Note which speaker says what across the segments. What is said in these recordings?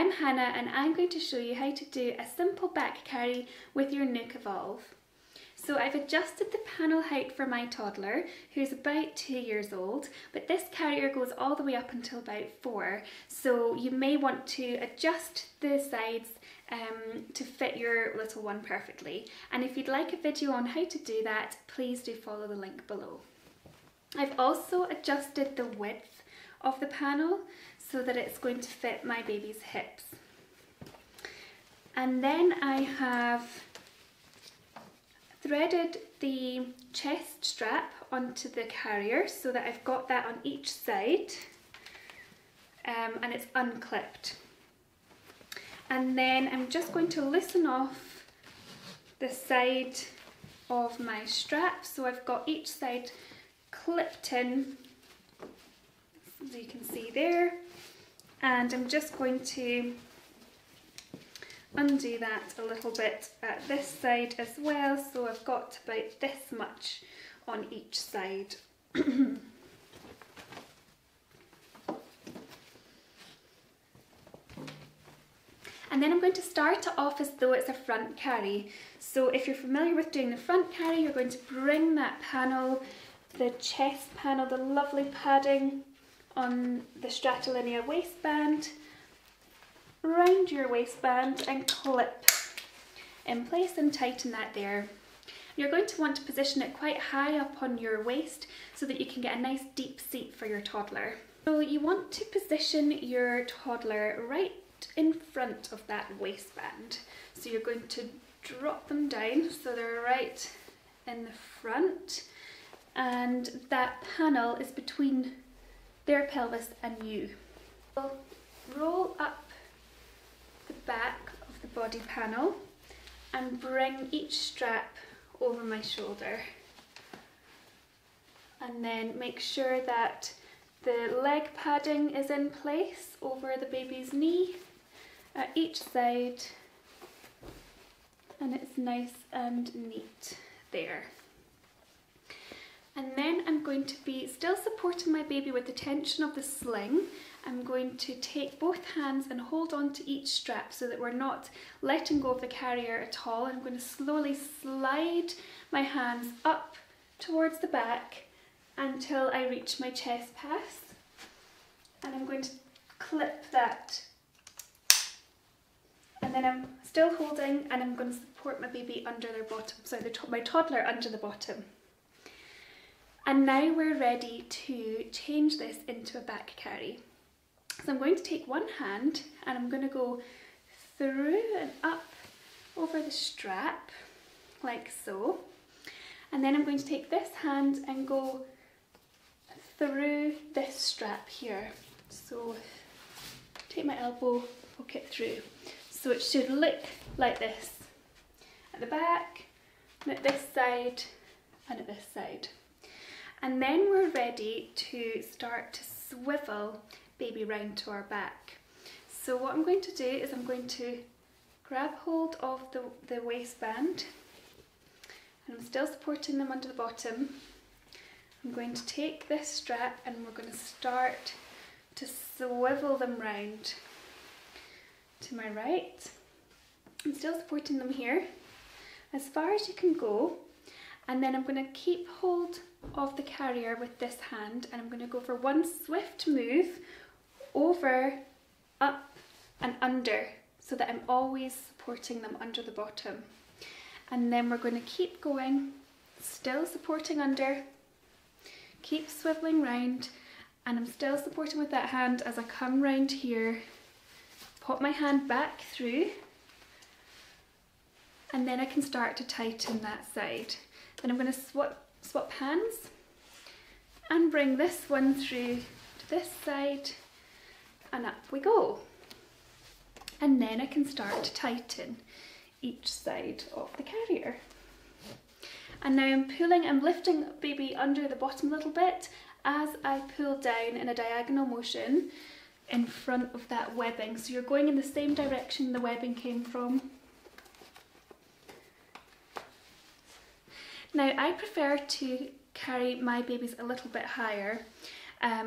Speaker 1: I'm Hannah and I'm going to show you how to do a simple back carry with your NOOK Evolve. So I've adjusted the panel height for my toddler, who's about 2 years old, but this carrier goes all the way up until about 4, so you may want to adjust the sides to fit your little one perfectly. And if you'd like a video on how to do that, please do follow the link below. I've also adjusted the width of the panel so that it's going to fit my baby's hips. And then I have threaded the chest strap onto the carrier so that I've got that on each side, and it's unclipped. And then I'm just going to loosen off the side of my strap, so I've got each side clipped in, as you can see there, and I'm just going to undo that a little bit at this side as well, so I've got about this much on each side. And then I'm going to start it off as though it's a front carry. So if you're familiar with doing the front carry, you're going to bring that panel, the chest panel, the lovely padding on the stratolinear waistband, round your waistband and clip in place and tighten that there. You're going to want to position it quite high up on your waist so that you can get a nice deep seat for your toddler. So you want to position your toddler right in front of that waistband. So you're going to drop them down so they're right in the front, and that panel is between their pelvis and you. So roll up the back of the body panel and bring each strap over my shoulder, and then make sure that the leg padding is in place over the baby's knee at each side, and it's nice and neat there. And then I'm going to be still supporting my baby with the tension of the sling. I'm going to take both hands and hold on to each strap so that we're not letting go of the carrier at all. I'm going to slowly slide my hands up towards the back until I reach my chest pass. And I'm going to clip that. And then I'm still holding, and I'm going to support my baby under their bottom, sorry, my toddler under the bottom. And now we're ready to change this into a back carry. So I'm going to take one hand and I'm going to go through and up over the strap, like so. And then I'm going to take this hand and go through this strap here. So take my elbow, poke it through. So it should look like this at the back, and at this side, and at this side. And then we're ready to start to swivel baby round to our back. So what I'm going to do is I'm going to grab hold of the waistband, and I'm still supporting them under the bottom. I'm going to take this strap and we're going to start to swivel them round to my right. I'm still supporting them here as far as you can go, and then I'm going to keep hold of the carrier with this hand, and I'm going to go for one swift move over, up and under, so that I'm always supporting them under the bottom. And then we're going to keep going, still supporting under, keep swiveling round, and I'm still supporting with that hand as I come round here, pop my hand back through, and then I can start to tighten that side. Then I'm going to swap hands and bring this one through to this side, and up we go. And then I can start to tighten each side of the carrier. And now I'm lifting baby under the bottom a little bit as I pull down in a diagonal motion in front of that webbing. So you're going in the same direction the webbing came from. Now I prefer to carry my babies a little bit higher,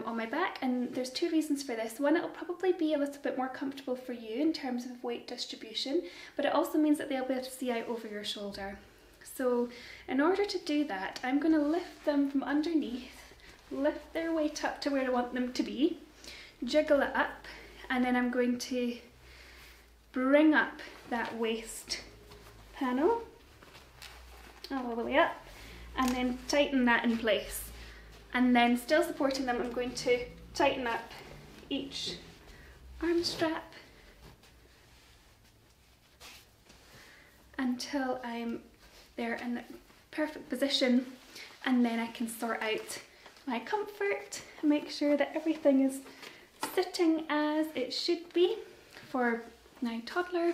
Speaker 1: on my back, and there's two reasons for this. One, it'll probably be a little bit more comfortable for you in terms of weight distribution, but it also means that they'll be able to see out over your shoulder. So in order to do that, I'm going to lift them from underneath, lift their weight up to where I want them to be, jiggle it up, and then I'm going to bring up that waist panel all the way up, and then tighten that in place. And then, still supporting them, I'm going to tighten up each arm strap until I'm there in the perfect position, and then I can sort out my comfort and make sure that everything is sitting as it should be for my toddler.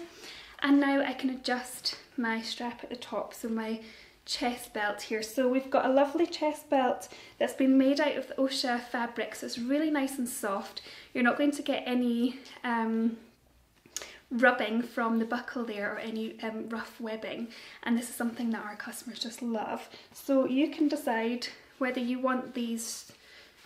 Speaker 1: And now I can adjust my strap at the top, so my chest belt here. So we've got a lovely chest belt that's been made out of the OSHA fabric, so it's really nice and soft. You're not going to get any rubbing from the buckle there or any rough webbing, and this is something that our customers just love. So you can decide whether you want these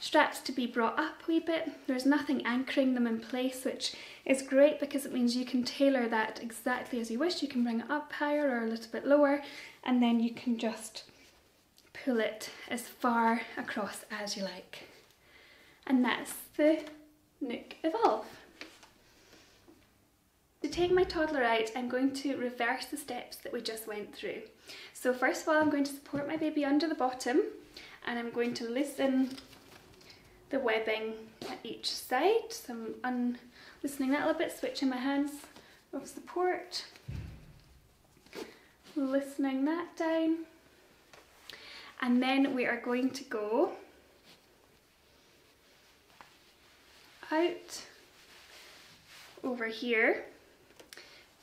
Speaker 1: straps to be brought up a wee bit. There's nothing anchoring them in place, which is great because it means you can tailor that exactly as you wish. You can bring it up higher or a little bit lower, and then you can just pull it as far across as you like. And that's the NOOK Evolve. To take my toddler out, I'm going to reverse the steps that we just went through. So first of all, I'm going to support my baby under the bottom, and I'm going to loosen the webbing at each side. So I'm loosening that a little bit, switching my hands of support, loosening that down, and then we are going to go out over here,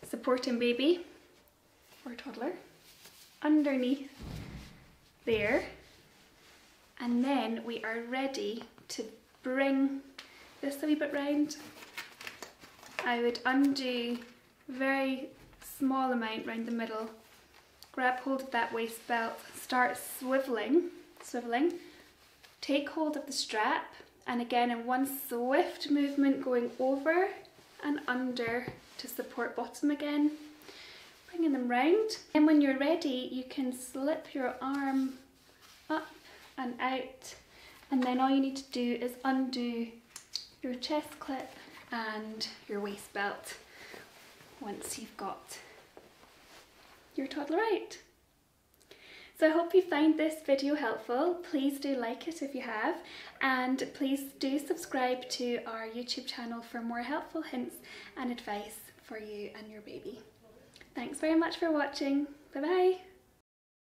Speaker 1: supporting baby or toddler underneath there, and then we are ready to bring this a wee bit round. I would undo a very small amount round the middle, grab hold of that waist belt, start swiveling, take hold of the strap, and again in one swift movement going over and under to support bottom again, bringing them round. And when you're ready, you can slip your arm up and out, and then all you need to do is undo your chest clip and your waist belt once you've got your toddler out. So I hope you find this video helpful. Please do like it if you have, and please do subscribe to our YouTube channel for more helpful hints and advice for you and your baby. Thanks very much for watching. Bye bye.